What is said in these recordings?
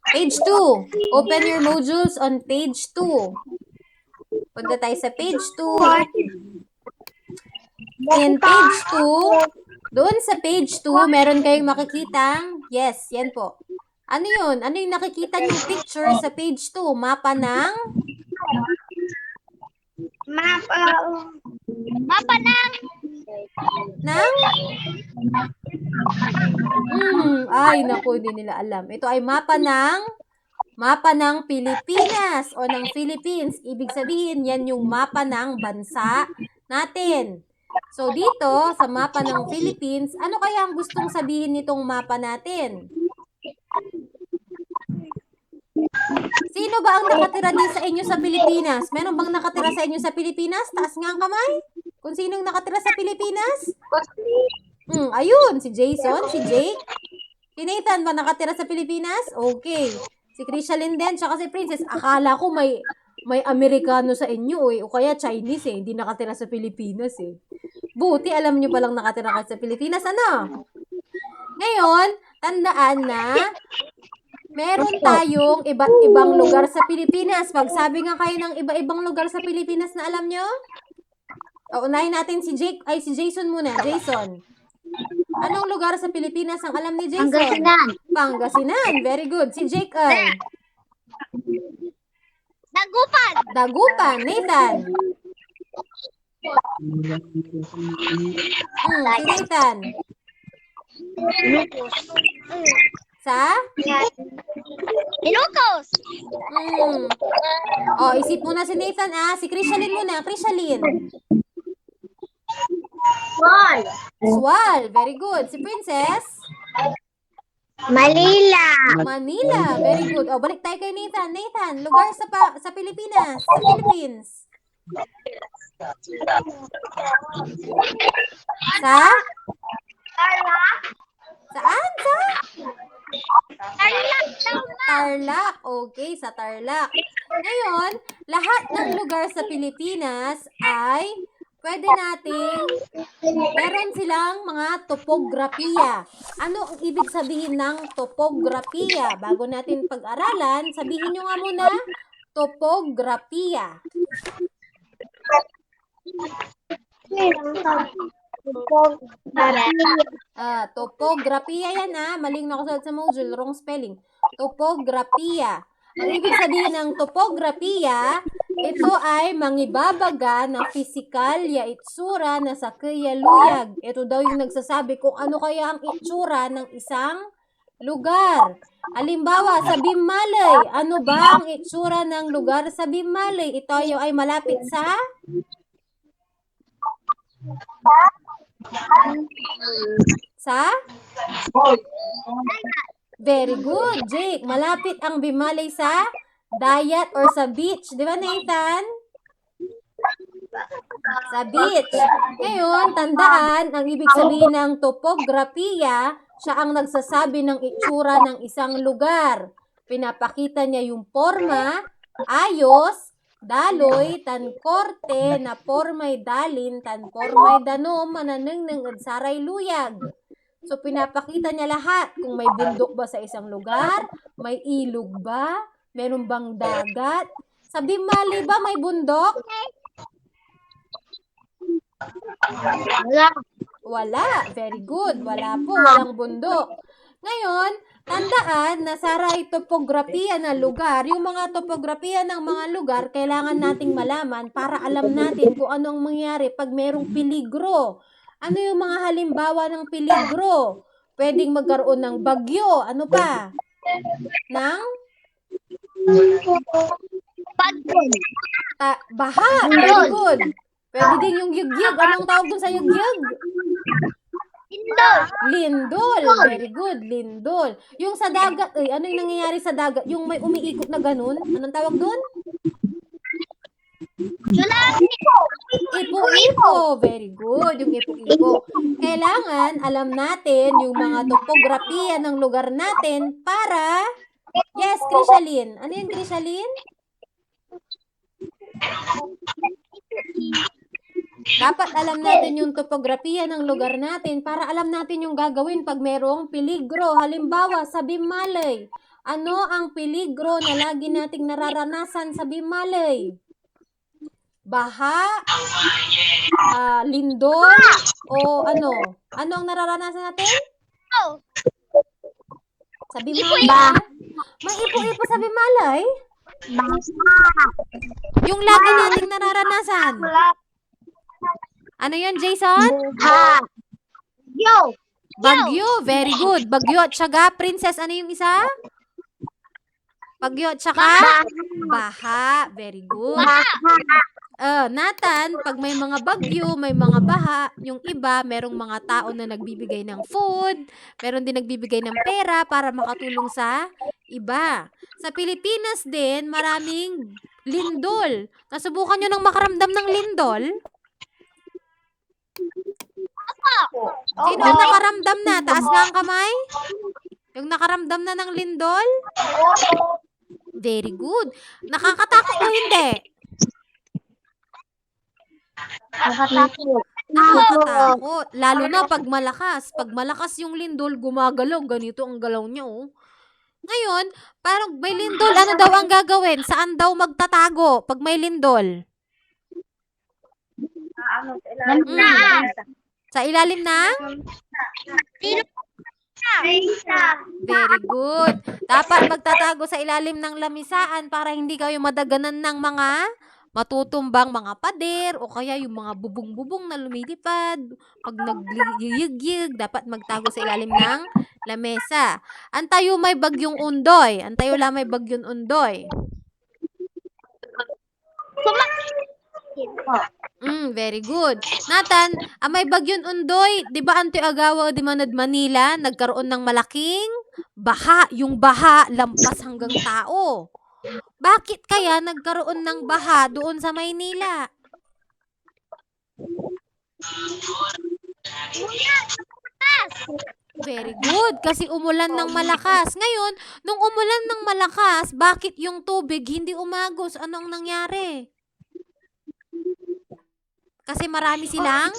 Page 2. Open your modules on page 2. Punta tayo sa page 2. In page 2, doon sa page 2, meron kayong makikitang, yes, yan po. Ano yun? Ano yung nakikita niyong picture sa page 2? Mapa ng? Mapa ng? Ng? Ay, naku, hindi nila alam. Ito ay mapa ng Pilipinas o ng Philippines. Ibig sabihin, yan yung mapa ng bansa natin. So, dito, sa mapa ng Philippines, ano kaya ang gustong sabihin nitong mapa natin? Sino ba ang nakatira din sa inyo sa Pilipinas? Meron bang nakatira sa inyo sa Pilipinas? Taas nga ang kamay. Kung sinong nakatira sa Pilipinas? Ayun, si Jason, si Jake. Si Nathan ba nakatira sa Pilipinas? Okay. Si Krishalyn din, tsaka si Princess. Akala ko may Amerikano sa inyo eh. O kaya Chinese eh. Hindi nakatira sa Pilipinas eh. Buti alam nyo palang nakatira kayo sa Pilipinas. Ano? Ngayon, tandaan na meron tayong iba't ibang lugar sa Pilipinas. Magsabi nga kayo ng iba-ibang lugar sa Pilipinas na alam nyo? Unahin natin si Jason muna. Jason. Anong lugar sa Pilipinas ang alam ni Jason? Pangasinan. Pangasinan. Very good. Si Jake ay? Dagupan. Dagupan. Nathan. Si Nathan. Sa? Ilocos. Isip muna si Nathan Si Krishalyn muna. Krishalyn. Sual. Very good. Si Princess? Manila. Very good. Balik tayo kay Nathan. Nathan, lugar sa Pilipinas. Sa Philippines. Sa? Saan? Tarlac. Okay, sa Tarlac. Ngayon, lahat ng lugar sa Pilipinas ay pwede nating meron silang mga topografiya. Ano ang ibig sabihin ng topografiya? Bago natin pag-aralan, sabihin nyo nga muna, topografiya. Topografiya yan maling nakasulat sa module, wrong spelling. Topografiya. Ang ibig sabihin ng topografiya, ito ay mangibabaga na pisikal ya itsura na sa kayaluyag. Ito daw yung nagsasabi kung ano kaya ang itsura ng isang lugar. Halimbawa, sa Bimmalay, ano ba ang itsura ng lugar sa Bimmalay? Ito ay malapit sa? Sa? Very good, Jake. Malapit ang Bimmalay sa dagat or sa beach. Di ba, Nathan? Sa beach. Ngayon, tandaan, ang ibig sabihin ng topografiya, siya ang nagsasabi ng itsura ng isang lugar. Pinapakita niya yung forma, ayos, daloy, tan korte, na formay dalin, tan formay danom, mananeng saray luyag. So, pinapakita niya lahat. Kung may bundok ba sa isang lugar, may ilog ba, meron bang dagat. Sa Bimali ba may bundok? Wala. Very good. Wala po. Walang bundok. Ngayon, tandaan na saray topografiya na lugar, yung mga topografiya ng mga lugar, kailangan nating malaman para alam natin kung anong mangyari pag merong peligro. Ano yung mga halimbawa ng peligro? Pwedeng magkaroon ng bagyo. Ano pa? Ng? Baha. Very good. Pwede din yung yugyug. Anong tawag dun sa yugyug? Lindol. Very good. Lindol. Yung sa dagat, ano yung nangyayari sa dagat? Yung may umiikot na ganun? Anong tawag dun? Ipo-ipo. Very good. Yung ipo-ipo. Kailangan alam natin yung mga topografiya ng lugar natin para... Yes, Krishalyn. Ano yun, Krishalyn? Dapat alam natin yung topografiya ng lugar natin para alam natin yung gagawin pag merong peligro. Halimbawa, sa Bimmalay, Ano ang peligro na lagi nating nararanasan sa Bimalay? Baha, lindol, o ano? Ano ang nararanasan natin? Oh, Sa Bimalay? May ipo-ipo sa Bimalay? Yung lagi nating nararanasan. Ano yun, Jason? Yo. Bagyo. Very good. Bagyo at syaga. Princess, ano yung isa? Bagyo at syaga? Baha. Very good. Nathan, pag may mga bagyo, may mga baha, yung iba, merong mga tao na nagbibigay ng food, meron din nagbibigay ng pera para makatulong sa iba. Sa Pilipinas din, maraming lindol. Nasubukan nyo nang makaramdam ng lindol? Sino ang nakaramdam na? Taas nga ang kamay. Yung nakaramdam na ng lindol? Very good. Nakakatakot o hindi? Nakakatakot. Lalo na pag malakas. Pag malakas yung lindol, gumagalaw. Ganito ang galaw niya, oh. Ngayon, parang may lindol, ano daw ang gagawin? Saan daw magtatago pag may lindol? Sa ilalim ng? Very good. Dapat magtatago sa ilalim ng lamisaan para hindi kayo madaganan ng mga matutumbang mga pader o kaya yung mga bubong-bubong na lumilipad. Pag nagliyig-yig, dapat magtago sa ilalim ng lamesa. Antayo may bagyong undoy. Antayo lang may bagyong undoy. Very good. Nathan, may bagyon undoy, 'di ba antoy agawa di manad Manila, nagkaroon ng malaking baha, yung baha lampas hanggang tao. Bakit kaya nagkaroon ng baha doon sa Maynila? Very good, kasi umulan ng malakas. Ngayon, nung umulan ng malakas, bakit yung tubig hindi umagos? Ano ang nangyari? Kasi marami silang?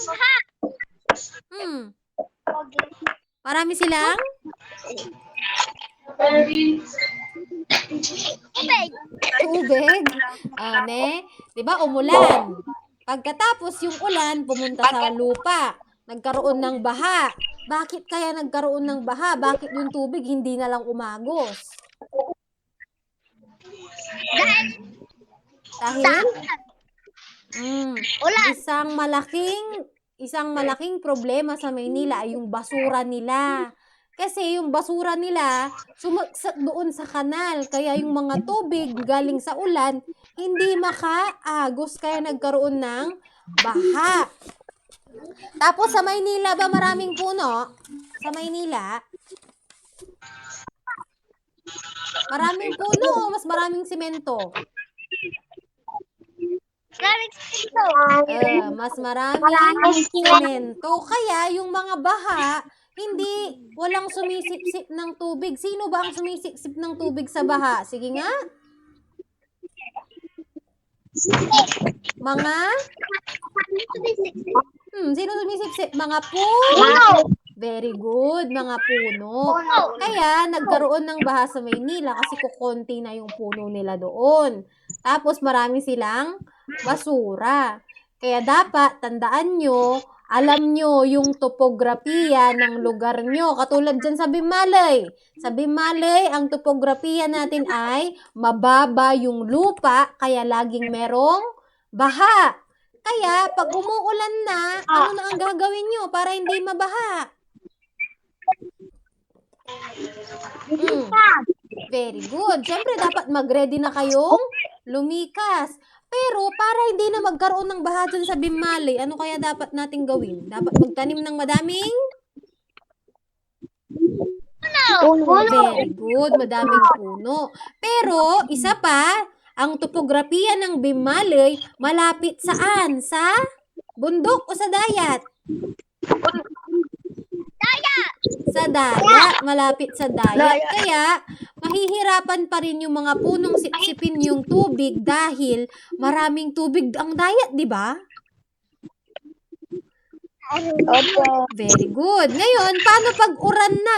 Marami silang? Tubig? Ne? Diba, umulan. Pagkatapos yung ulan, pumunta sa lupa. Nagkaroon ng baha. Bakit kaya nagkaroon ng baha? Bakit yung tubig hindi na lang umagos? Dahil? Isang malaking problema sa Maynila ay yung basura nila. Kasi yung basura nila sumagsat doon sa kanal. Kaya yung mga tubig galing sa ulan, hindi makaagos. Kaya nagkaroon ng baha. Tapos sa Maynila ba maraming puno? Sa Maynila? Maraming puno o mas maraming simento? Mas maraming semento. Kaya yung mga baha, walang sumisipsip ng tubig. Sino ba ang sumisipsip ng tubig sa baha? Sige nga. Mga? Sino sumisipsip? Mga puno. Very good, mga puno. Kaya nagkaroon ng baha sa Maynila kasi kukonti na yung puno nila doon. Tapos marami silang basura. Kaya dapat tandaan nyo, alam nyo yung topografiya ng lugar nyo. Katulad dyan sa Bimalay. Sa Bimalay, ang topografiya natin ay mababa yung lupa, kaya laging merong baha. Kaya pag umuulan na, ano na ang gagawin nyo para hindi mabaha? Very good. Siyempre, dapat mag-ready na kayong lumikas. Pero, para hindi na magkaroon ng baha dyan sa Bimalay, ano kaya dapat nating gawin? Dapat magtanim ng madaming? Very good. Madaming puno. Pero, isa pa, ang topografiya ng Bimalay, malapit saan? Sa bundok o sa dayat? Sa dayat. Malapit sa dayat. Kaya, mahihirapan pa rin yung mga punong sipsipin yung tubig dahil maraming tubig ang dayat, di ba? Very good. Ngayon, paano pag uran na?